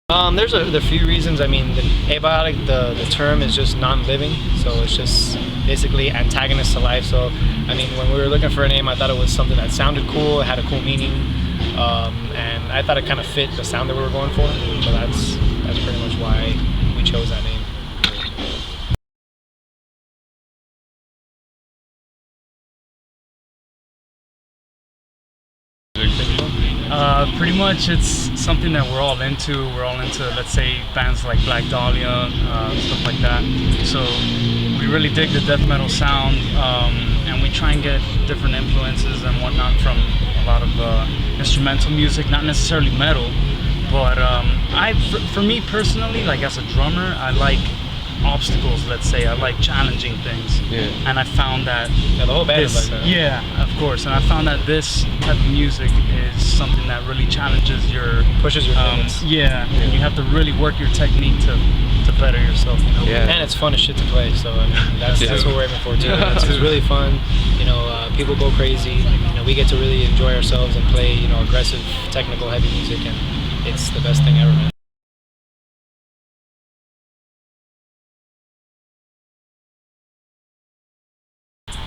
There's a few reasons. I mean, the abiotic, the term is just non-living, so it's just basically antagonist to life. So, I mean, when we were looking for a name, I thought it was something that sounded cool, it had a cool meaning, and I thought it kind of fit the sound that we were going for. So that's pretty much why we chose that name. Pretty much it's something that we're all into. We're all into, let's say, bands like Black Dahlia, stuff like that. So we really dig the death metal sound, and we try and get different influences and whatnot from a lot of instrumental music, not necessarily metal. But for me personally, like as a drummer, I like obstacles, let's say. I like challenging things, and I found that the whole band is like that. Yeah, of course, and I found that this type of music is something that really challenges pushes your limits. And you have to really work your technique to better yourself, you know? And it's fun as shit to play, so I mean that's what we're aiming for too. It's really fun, you know. People go crazy, you know. We get to really enjoy ourselves and play, you know, aggressive, technical, heavy music, and it's the best thing ever, man.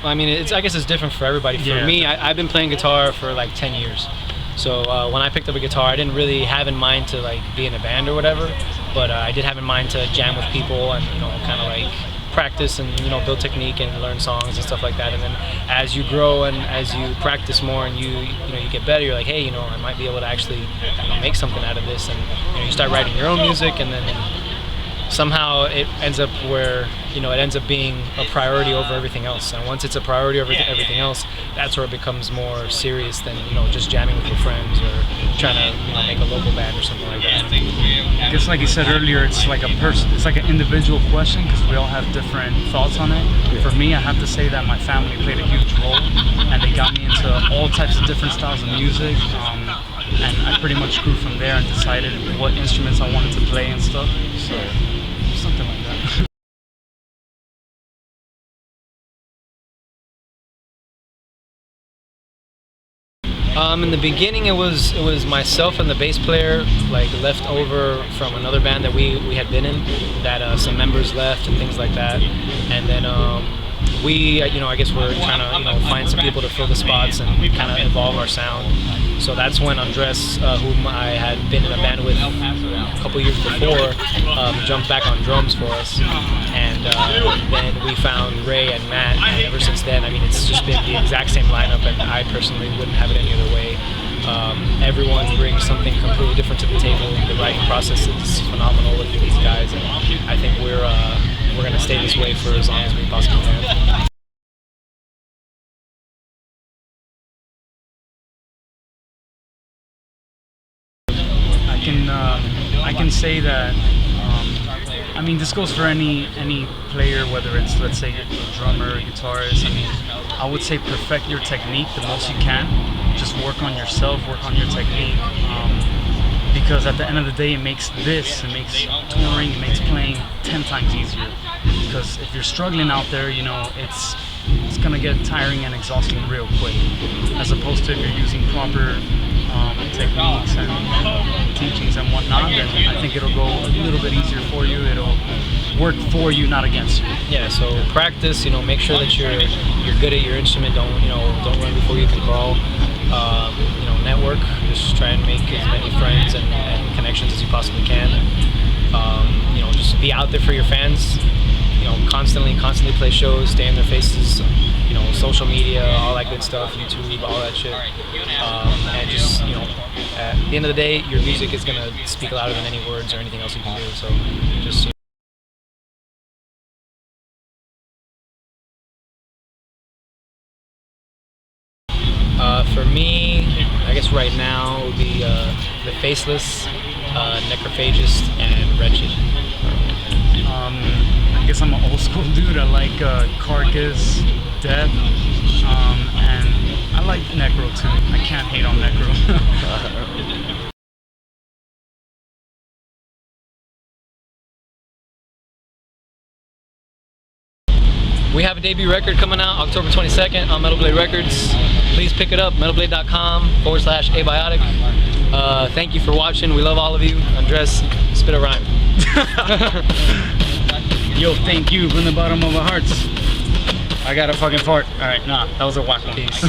I mean, I guess it's different for everybody. For me, I've been playing guitar for like 10 years. So when I picked up a guitar, I didn't really have in mind to like be in a band or whatever, but I did have in mind to jam with people and, you know, kind of like practice and, you know, build technique and learn songs and stuff like that. And then as you grow and as you practice more and you get better, you're like, hey, you know, I might be able to actually, you know, make something out of this. And, you know, you start writing your own music, and then somehow it ends up where, you know, it ends up being a priority over everything else. And once it's a priority over everything else, that's where it becomes more serious than, you know, just jamming with your friends or trying to, you know, make a local band or something like that. I guess, like you said earlier, it's like it's like an individual question because we all have different thoughts on it. For me, I have to say that my family played a huge role, and they got me into all types of different styles of music. And I pretty much grew from there and decided what instruments I wanted to play and stuff. So something like that. In the beginning, it was myself and the bass player, like left over from another band that we had been in, that some members left and things like that, and then we, you know, I guess we're trying to, you know, find some people to fill the spots and kind of evolve our sound. So that's when Andres, whom I had been in a band with a couple years before, jumped back on drums for us. And then we found Ray and Matt, and ever since then, I mean, it's just been the exact same lineup, and I personally wouldn't have it any other way. Everyone brings something completely different to the table. The writing process is phenomenal with these guys, and I think we're going to stay this way for as long as we possibly can. I can say that, I mean, this goes for any player, whether it's, let's say, a drummer, a guitarist. I mean, I would say perfect your technique the most you can. Just work on yourself, work on your technique, because at the end of the day, it makes touring, it makes playing 10 times easier. Because if you're struggling out there, you know, it's gonna get tiring and exhausting real quick, as opposed to if you're using proper techniques and teachings and whatnot, then I think it'll go a little bit easier for you. It'll work for you, not against you. Yeah, so practice, you know, make sure that you're good at your instrument. Don't run before you can crawl. You know, network, just try and make as many friends and connections as you possibly can. You know, just be out there for your fans. You know, constantly play shows, stay in their faces, you know, social media, all that good stuff, YouTube, all that shit. And just, you know, at the end of the day, your music is gonna speak louder than any words or anything else you can do. So just, for me, I guess right now it would be the Faceless, Necrophagist, and Wretched. I guess I'm an old school dude. I like Carcass, Death, and I like Necro too. I can't hate on Necro. We have a debut record coming out October 22nd on Metal Blade Records. Please pick it up, metalblade.com/abiotic. Thank you for watching. We love all of you. Andres, spit a rhyme. Yo, thank you from the bottom of our hearts. I got a fucking fart. All right, nah, that was a whack one. Peace.